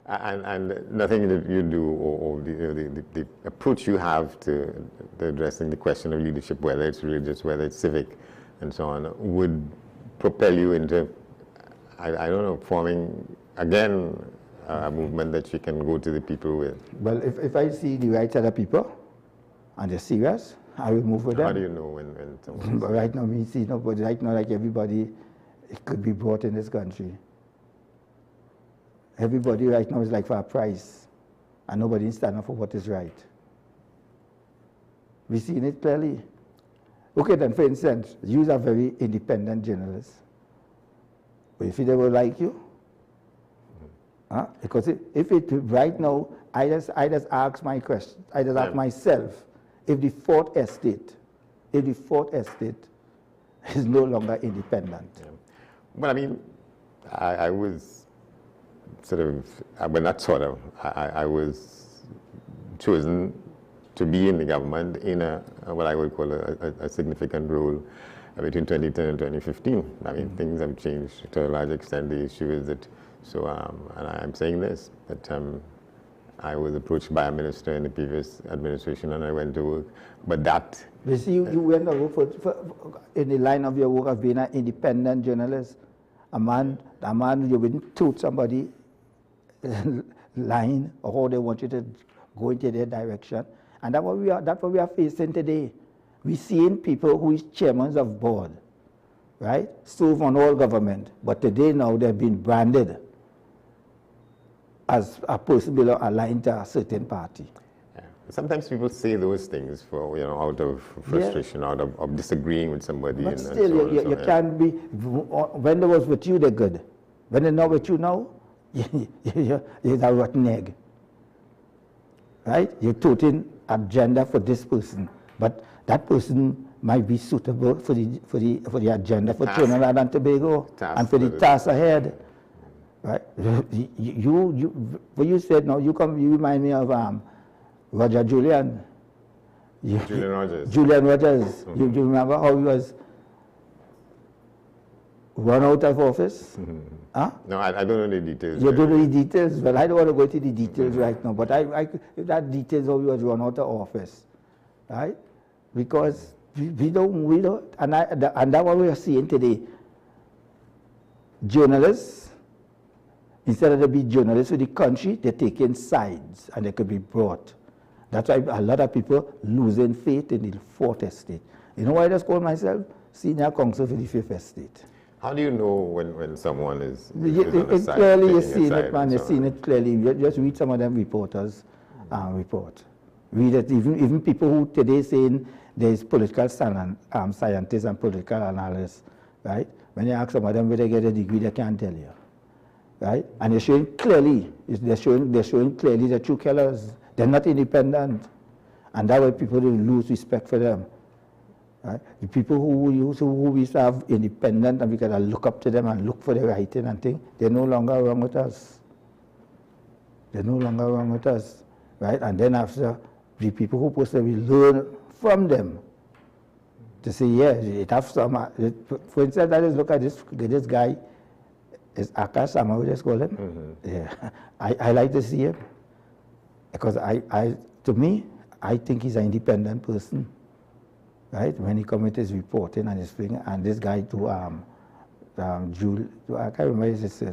And nothing that you do or the approach you have to addressing the question of leadership, whether it's religious, whether it's civic, and so on, would propel you into, I don't know, forming, again, a movement that you can go to the people with. Well, if I see the right set of people, and they're serious, I will move with them. How do you know when someone... But right now, we see nobody, right now, like everybody, it could be brought in this country. Everybody right now is like for a price, and nobody is standing up for what is right. We've seen it clearly. Okay, then, for instance, you are very independent journalists. But if they will like you, because if it right now, I just ask my question, I just ask myself, if the fourth estate is no longer independent. Yeah. Well, I mean, I was sort of, well, not sort of, I was chosen to be in the government in what I would call a significant role between 2010 and 2015. I mean, things have changed to a large extent. The issue is that, so, and I'm saying this, that I was approached by a minister in the previous administration and I went to work, but that... You see, you went to work for in the line of your work of being an independent journalist. A man, you wouldn't toot somebody line or how they want you to go into their direction. And that's what we are facing today. We're seeing people who is chairmen of board, right? Serve on all government, but today now they've been branded as a person aligned to a certain party. Yeah. Sometimes people say those things for, you know, out of frustration, out of disagreeing with somebody. But still, you can't be, when they was with you, they're good. When they're not with you now, you're a rotten egg. Right? You're toting agenda for this person, but that person might be suitable for the agenda for Trinidad and Tobago and for the task ahead. Right? What you said now, you remind me of Roger Julian. Julian Rogers. Julian Rogers. Mm-hmm. You remember how he was run out of office? Mm-hmm. Huh? No, I don't know the details. You don't know the details? Well, I don't want to go into the details right now, but if that details how he was run out of office, right? Because we don't, and that's what we are seeing today. Journalists, instead of to be journalists for the country, they're taking sides and they could be brought. That's why a lot of people losing faith in the fourth estate. You know why I just call myself senior counsel for the fifth estate? How do you know when someone is it's clearly, you're seeing it, man. You're seeing it clearly. You just read some of them reporters report. Read it. Even people who today saying there's political scientists and political analysts, right? When you ask some of them where they get a degree, they can't tell you, right? And they're showing clearly, they're showing clearly the true colors. They're not independent, and that way people will lose respect for them. Right? The people who we used to have independent and we gotta look up to them and look for their writing and things, they're no longer around with us. They're no longer around with us. Right? And then after, the people who supposed to be learn from them to say, yeah, it have some, for instance, I just look at this guy, is Akash, I would just call him. Yeah. I like to see him because to me, I think he's an independent person. Right? When he comes with his reporting and his thing, and this guy to I can't remember his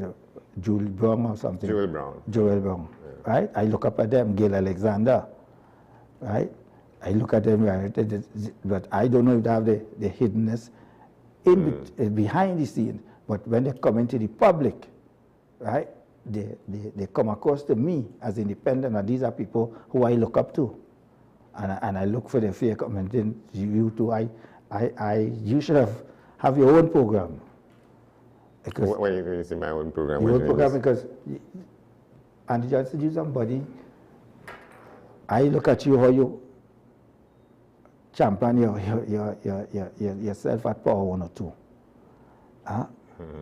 Jules Brown or something. Joel Brown. Joel Brown. Yeah. Right? I look up at them, Gail Alexander. Right? I look at them, right? But I don't know if they have the hiddenness behind the scene. But when they come into the public, right? They come across to me as independent, and these are people who I look up to. And I look for the fair commenting. You too. You should have your own program. Why do you say my own program? Your own program because, and just to do somebody. I look at you how you champion yourself at Power 102.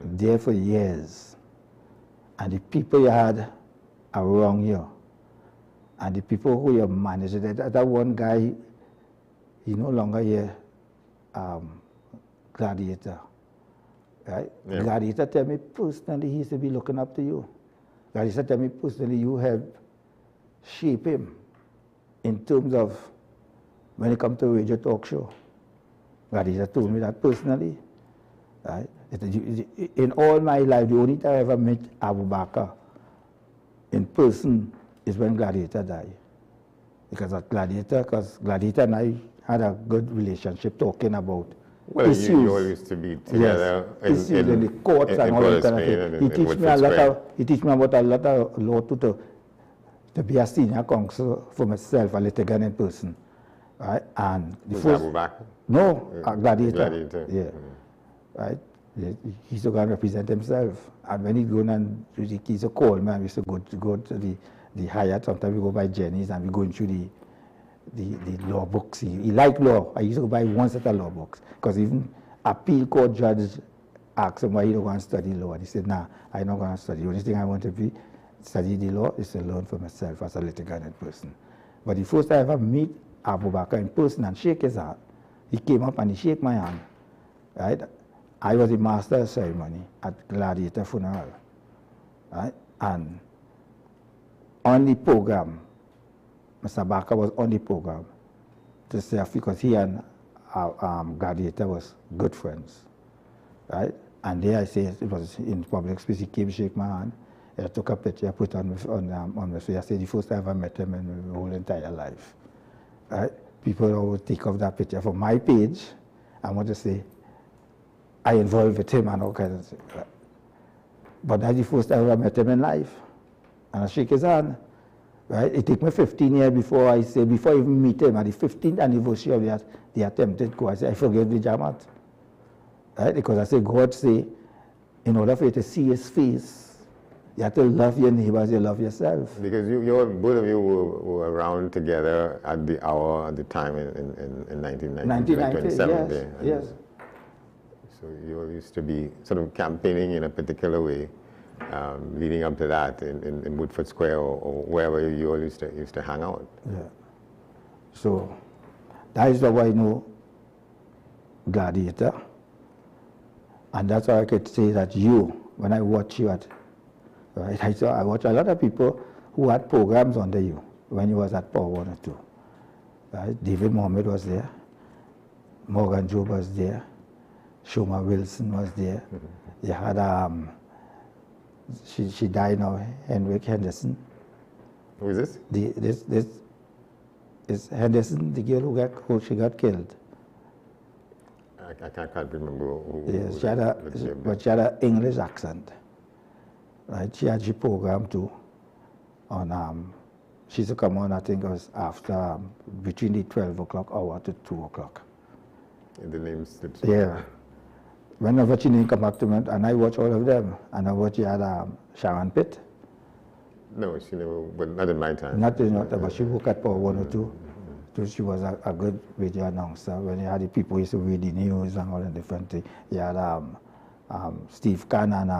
There for years, and the people you had around you. And the people who you manage, that one guy, he no longer here, Gladiator, right? Yeah. Gladiator tell me personally he used to be looking up to you. Gladiator tell me personally you helped shape him in terms of when it comes to radio talk show. Gladiator told me that personally, right? In all my life, the only time I ever met Abu Bakr in person is when Gladiator died. Because Gladiator and I had a good relationship talking about issues. You all used to be together in the courts and all that kind of thing. He teach me about a lot of law to be a senior counsel for myself, a litigant person. Right? And the first, Abu Bakr? No, Gladiator. Yeah. Right? He used to go and represent himself. And when he go and he used to call me, and we used to go to the Hyatt. Sometimes we go by Jenny's and we go into the law books. He liked law. I used to go buy one set of law books. Because even appeal court judge asked him why he don't want to study law. And he said, nah, I'm not going to study. The only thing I want to study the law is to learn for myself as a litigant person. But the first time I ever meet Abu Bakr in person and shake his hand, he came up and he shook my hand. Right? I was the master of ceremony at Gladiator funeral. Right? And on the program, Mr. Bakr was on the program to say, because he and Gladiator was good friends, right? And there I say, it was in public space, he came, shake my hand, I took a picture, I put on my face. I said the first time I ever met him in my whole entire life, right? People always take off that picture. For my page, I want to say, I involved with him and all kinds of things. Right? But that's the first time I ever met him in life. And I shake his hand, right? It took me 15 years before I even meet him, at the 15th anniversary of the attempted coup, I say, I forgive the Jamaat. Right? Because I say, God say, in order for you to see his face, you have to love your neighbor as you love yourself. Because both of you were around together at the hour, at the time in 1990, 27 yes. So you all used to be sort of campaigning in a particular way. Leading up to that in Woodford Square or wherever you all used to hang out. Yeah. So that is how I know Gladiator. And that's why I could say that when I watch you right, I watch a lot of people who had programs under you when you was at Power 102. Right? David Mohammed was there, Morgan Job was there, Shoma Wilson was there. You had she died now, Henrik Henderson. Who is this? This is Henderson, the girl who she got killed. I can't remember who. Yes, but she had an English accent. Right, she had her program too. She used to come on, I think it was after, between the 12 o'clock hour to 2 o'clock. And the name slips. Yeah. Whenever she didn't come up to me, and I watch all of them, and I watch you had Sharon Pitt. No, she never, but not in my time. Not in your time, but she worked at Power 102. So she was a good radio announcer. When you had the people who used to read the news and all the different things, you had Steve Kahn and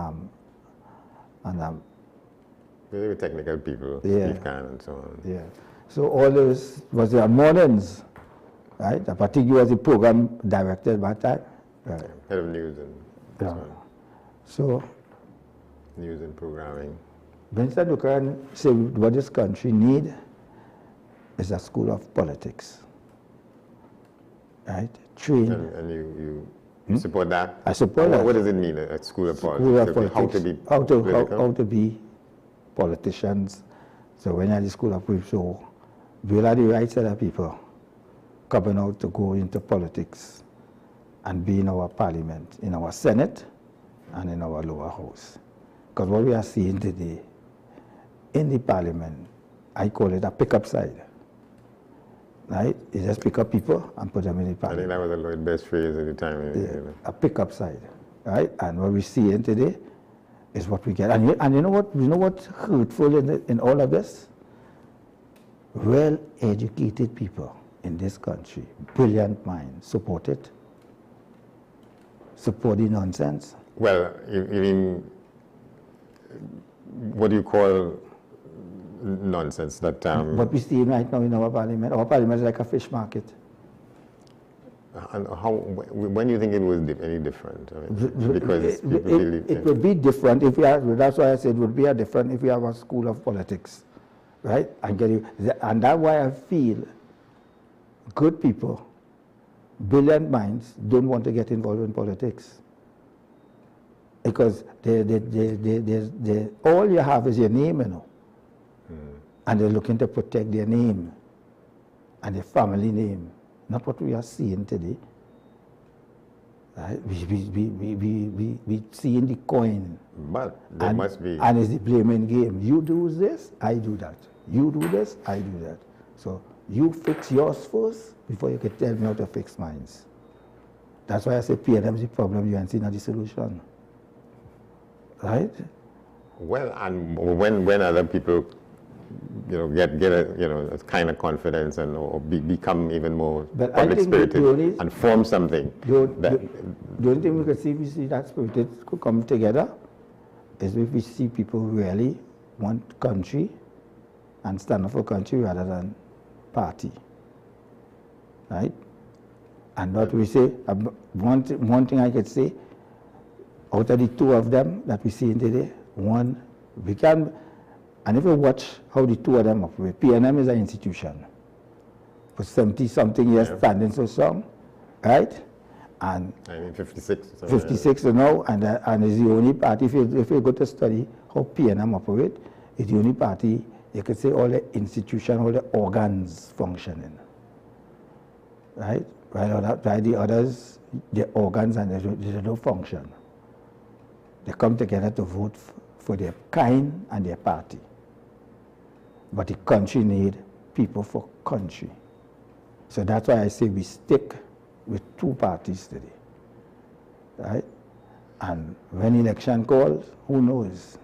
They were technical people, yeah. Steve Kahn and so on. Yeah. So all those was their mornings, right? A particular was the program directed by that. Right. Head of news and so on. So News and programming. Vincent Ducan said what this country need is a school of politics. Right? Train. And you support that? I support that. What does it mean, a school of politics? School of politics. How to be how political? to be politicians. So when you're at the school of politics, so we'll have the right set of people coming out to go into politics and be in our parliament, in our Senate, and in our lower house. Because what we are seeing today in the parliament, I call it a pickup side. Right? You just pick up people and put them in the parliament. I think that was the best phrase at the time. Yeah, a pickup side. Right? And what we see in today is what we get. And you know what's hurtful in all of this? Well-educated people in this country, brilliant minds, support it. Support the nonsense. Well, you mean, what do you call nonsense? That what we see right now in our parliament is like a fish market. And when you think it was any different? I mean, because it would be different if we have. That's why I said it would be different if we have a school of politics, right? And that's why I feel good people, brilliant minds, don't want to get involved in politics. Because all you have is your name, you know. And they're looking to protect their name and their family name. Not what we are seeing today. Right? We seeing the coin. But there must be. And it's the blaming game. You do this, I do that. You do this, I do that. So you fix yours first before you can tell me how to fix mine. That's why I say PNM is the problem, UNC not the solution. Right? Well, and when other people, get a kind of confidence and or become even more public spirited and form something. The only thing we could see if we see that spirit could come together is if we see people really want country and stand up for country rather than party. Right? And what we say, one thing I could say, out of the two of them that we see in today, one, we can, and if you watch how the two of them operate, PNM is an institution for 70-something years standing so strong, right? And I mean 56. 56 now, and is the only party, if you go to study how PNM operate, it's the only party, you could say all the institution, all the organs functioning, right? While the others, the organs and they don't function. They come together to vote for their kind and their party. But the country need people for country. So that's why I say we stick with two parties today. Right? And when election calls, who knows?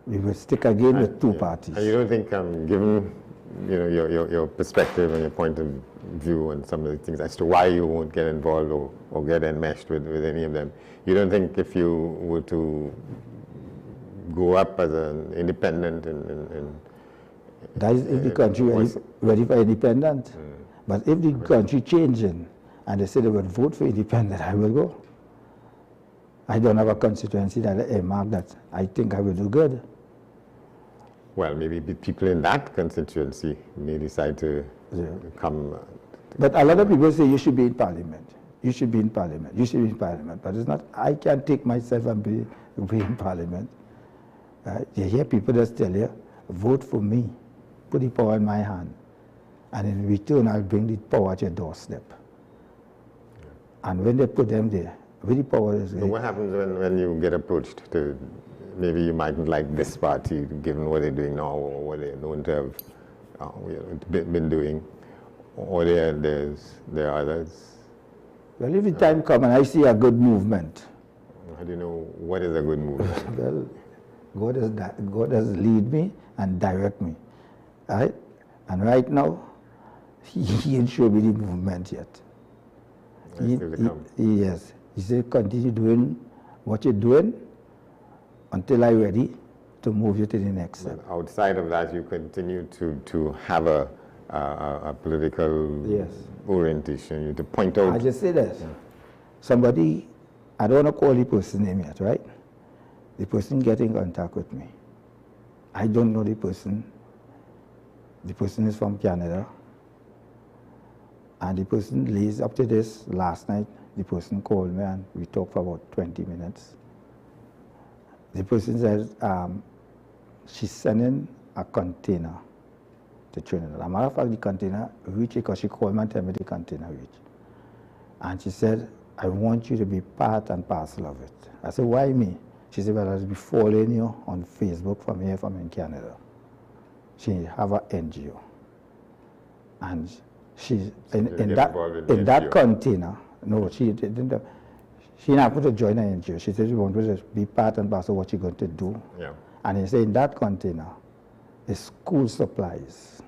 We will stick again with two parties. And you don't think, given your perspective and your point of view and some of the things as to why you won't get involved or get enmeshed with any of them, you don't think if you were to go up as an independent that is if the country ready for independent. But if the country changing and they say they would vote for independent, I will go. I don't have a constituency that I mark that I think I will do good. Well, maybe the people in that constituency may decide to come. But a lot of people say you should be in parliament. You should be in parliament. You should be in parliament. But it's not, I can't take myself and be in parliament. You hear people just tell you, vote for me. Put the power in my hand. And in return, I'll bring the power at your doorstep. And when they put them there, with the power is... So what happens when you get approached to, maybe you mightn't like this party, given what they're doing now, or what they're known to have been doing, or there are others? Well, if the time comes and I see a good movement... How do you know what is a good movement? Well, God has lead me and direct me. Right? And right now, he ain't show me the movement yet. Yes. He said, continue doing what you're doing until I'm ready to move you to the next step. Outside of that, you continue to have a political orientation, to point out. I just say this. Somebody, I don't want to call the person name yet, right? The person get in contact with me. I don't know the person. The person is from Canada. And the person lays up to this. Last night, the person called me and we talked for about 20 minutes. The person said she's sending a container to Trinidad. As a matter of fact, the container reached because she called me and told me the container reached. And she said, I want you to be part and parcel of it. I said, why me? She said, well, I'll be following you on Facebook from here, from in Canada. She have an NGO. And she's in that container. No, she didn't. She not going to join an NGO. She said she wanted to be part and parcel of what she's going to do. Yeah. And he said in that container is school supplies,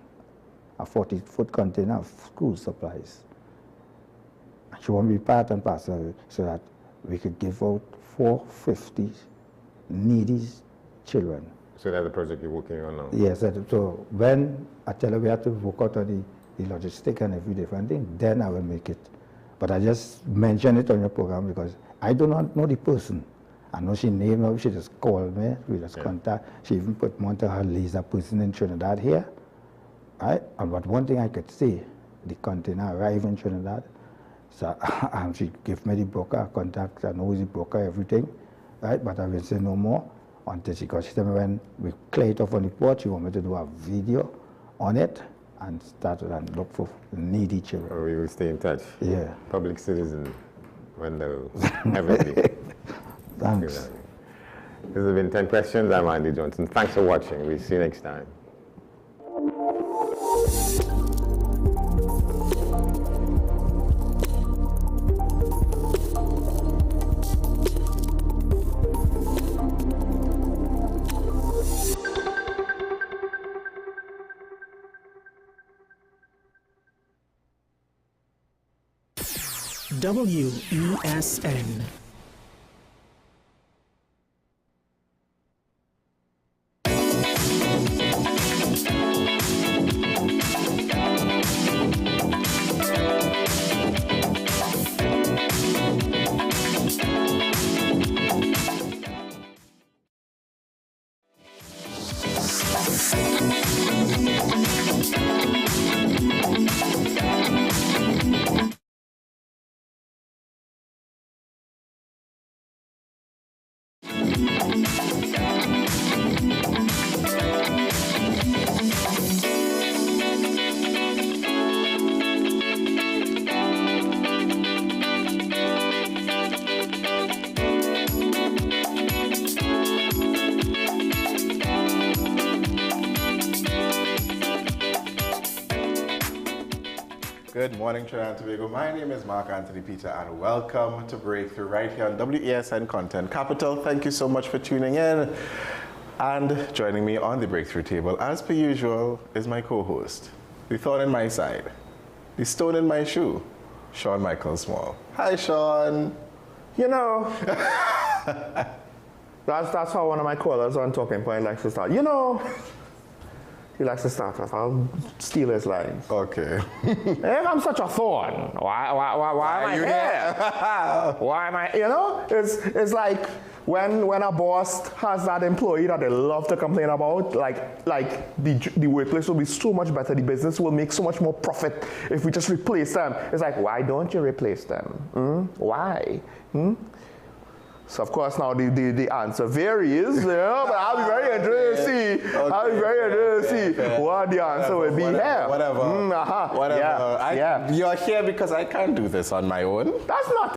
a 40-foot container of school supplies. And she want to be part and parcel of it so that we could give out 450 needy children. So that's the project you're working on now? Yes. So when I tell her we have to work out on the logistics and every different thing, then I will make it. But I just mentioned it on your program because I do not know the person. I know she named her, she just called me, we just contact. She even put me onto her laser person in Trinidad here. Right? And but one thing I could say, the container arrived in Trinidad. So she gave me the broker contact, I know the broker, everything. Right? But I will say no more until she said when we clear it off on the port, she want me to do a video on it and start and look for needy children. Oh, we will stay in touch. Yeah. Public citizen, when everything. Thanks. This has been 10 Questions. I'm Andy Johnson. Thanks for watching. We'll see you next time. WESN. Good morning, Trinidad and Tobago. My name is Mark Anthony Peter, and welcome to Breakthrough right here on WESN Content Capital. Thank you so much for tuning in. And joining me on the Breakthrough table, as per usual, is my co-host, the thorn in my side, the stone in my shoe, Sean Michael Small. Hi, Sean. You know, that's how one of my callers on Talking Point likes to start. You know, he likes to start off. I'll steal his lines. Okay. If I'm such a thorn, why am I here? Why am I, you know? It's like when a boss has that employee that they love to complain about, like the workplace will be so much better, the business will make so much more profit if we just replace them. It's like, why don't you replace them? Why? So of course now the answer varies, you know, but I'll be very interested to see. Okay. I'll be very interested to see what the answer will be here. Whatever. Whatever. Yeah. You're here because I can't do this on my own. That's not